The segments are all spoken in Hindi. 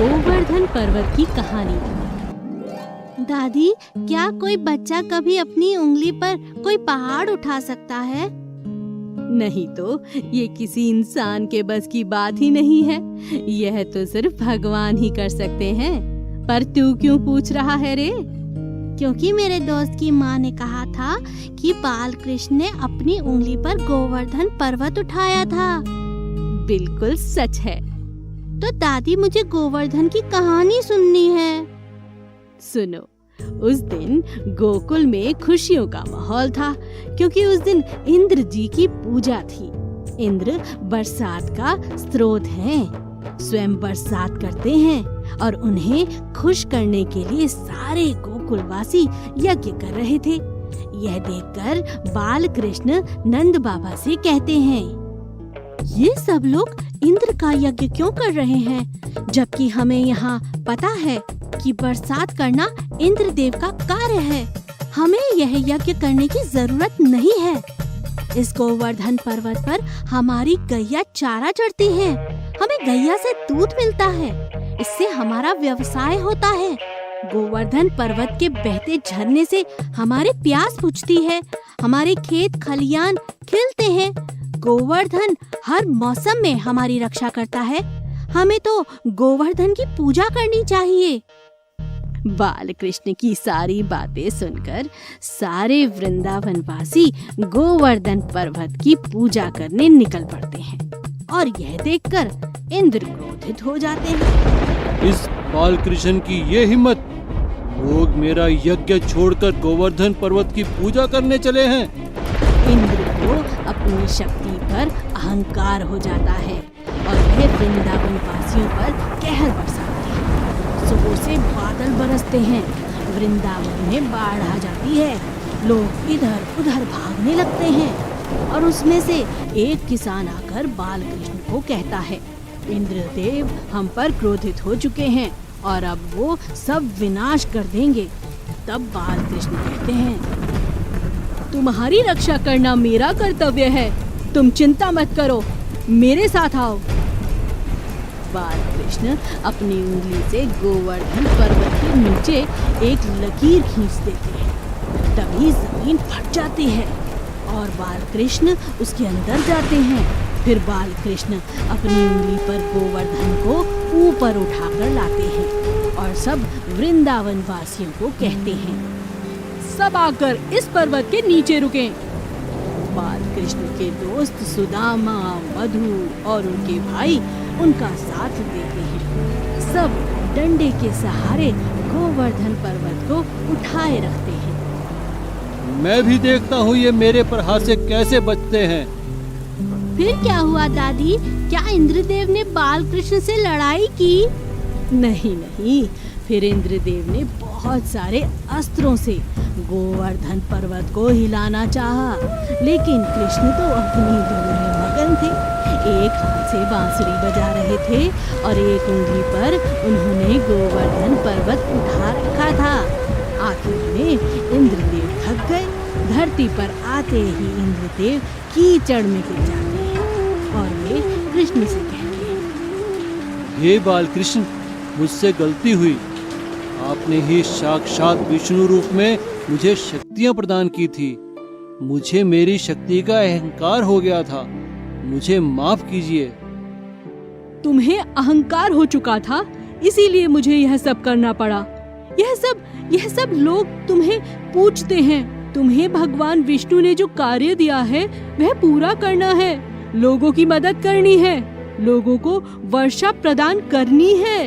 गोवर्धन पर्वत की कहानी। दादी, क्या कोई बच्चा कभी अपनी उंगली पर कोई पहाड़ उठा सकता है? नहीं तो ये किसी इंसान के बस की बात ही नहीं है। यह तो सिर्फ भगवान ही कर सकते हैं। पर तू क्यों पूछ रहा है रे? क्योंकि मेरे दोस्त की माँ ने कहा था कि बाल कृष्ण ने अपनी उंगली पर गोवर्धन पर्वत उठाया था। बिल्कुल सच है। तो दादी, मुझे गोवर्धन की कहानी सुननी है। सुनो, उस दिन गोकुल में खुशियों का माहौल था, क्योंकि उस दिन इंद्र जी की पूजा थी। इंद्र बरसात का स्रोत हैं, स्वयं बरसात करते हैं और उन्हें खुश करने के लिए सारे गोकुलवासी यज्ञ कर रहे थे। यह देखकर बाल कृष्ण नंद बाबा से कहते हैं, ये सब लोग इंद्र का यज्ञ क्यों कर रहे हैं, जबकि हमें यहाँ पता है कि बरसात करना इंद्र देव का कार्य है। हमें यह यज्ञ करने की जरूरत नहीं है। इस गोवर्धन पर्वत पर हमारी गैया चारा चढ़ती है, हमें गैया से दूध मिलता है, इससे हमारा व्यवसाय होता है। गोवर्धन पर्वत के बहते झरने से हमारी प्यास बुझती है, हमारे खेत खलियान खिलते हैं। गोवर्धन हर मौसम में हमारी रक्षा करता है। हमें तो गोवर्धन की पूजा करनी चाहिए। बाल कृष्ण की सारी बातें सुनकर सारे वृंदावनवासी गोवर्धन पर्वत की पूजा करने निकल पड़ते हैं और यह देखकर इंद्र क्रोधित हो जाते हैं। इस बाल कृष्ण की ये हिम्मत! लोग मेरा यज्ञ छोड़कर गोवर्धन पर्वत की पूजा करने चले हैं। इंद्र को अपनी शक्ति पर अहंकार हो जाता है और वह वृंदावन वासियों पर कहर बरसाते हैं। जोर से बादल बरसते हैं, वृंदावन में बाढ़ आ जाती है, लोग इधर उधर भागने लगते हैं और उसमें से एक किसान आकर बाल कृष्ण को कहता है, इंद्रदेव हम पर क्रोधित हो चुके हैं और अब वो सब विनाश कर देंगे। तब बाल कृष्ण कहते हैं, तुम्हारी रक्षा करना मेरा कर्तव्य है, तुम चिंता मत करो, मेरे साथ आओ। बाल कृष्ण अपनी उंगली से गोवर्धन पर्वत के नीचे एक लकीर खींच देते हैं। तभी जमीन फट जाती है और बाल कृष्ण उसके अंदर जाते हैं। फिर बाल कृष्ण अपनी उंगली पर गोवर्धन को ऊपर उठाकर लाते हैं और सब वृंदावन वासियों को कहते हैं, सब आकर इस पर्वत के नीचे रुकें। बाल कृष्ण के दोस्त सुदामा, मधु और उनके भाई उनका साथ देते हैं। सब डंडे के सहारे गोवर्धन पर्वत को उठाए रखते हैं। मैं भी देखता हूँ ये मेरे पर हाथ से कैसे बचते हैं। फिर क्या हुआ दादी? क्या इंद्रदेव ने बाल कृष्ण से लड़ाई की? नहीं, फिर इंद्रदेव ने बहुत सारे अस्त्रों से गोवर्धन पर्वत को हिलाना चाहा, लेकिन कृष्ण तो अपनी धुन में मगन थे। एक हाथ से बांसुरी बजा रहे थे और एक उंगली पर उन्होंने गोवर्धन पर्वत उठा रखा था। आखिर में इंद्रदेव थक गए। धरती पर आते ही इंद्रदेव कीचड़ में गिर जाते हैं और वे कृष्ण से कहते हैं, हे बाल कृष्ण, मुझसे गलती हुई। आपने ही साक्षात विष्णु रूप में मुझे शक्तियां प्रदान की थी। मुझे मेरी शक्ति का अहंकार हो गया था, मुझे माफ कीजिए। तुम्हें अहंकार हो चुका था, इसीलिए मुझे यह सब करना पड़ा। यह सब लोग तुम्हें पूछते हैं। तुम्हें भगवान विष्णु ने जो कार्य दिया है वह पूरा करना है, लोगों की मदद करनी है, लोगों को वर्षा प्रदान करनी है।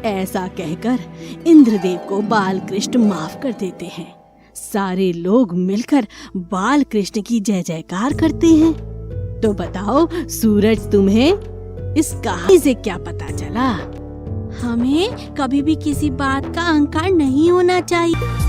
ऐसा कहकर इंद्रदेव को बाल कृष्ण माफ कर देते हैं। सारे लोग मिलकर बाल कृष्ण की जय जयकार करते हैं। तो बताओ सूरज, तुम्हें इस कहानी से क्या पता चला? हमें कभी भी किसी बात का अहंकार नहीं होना चाहिए।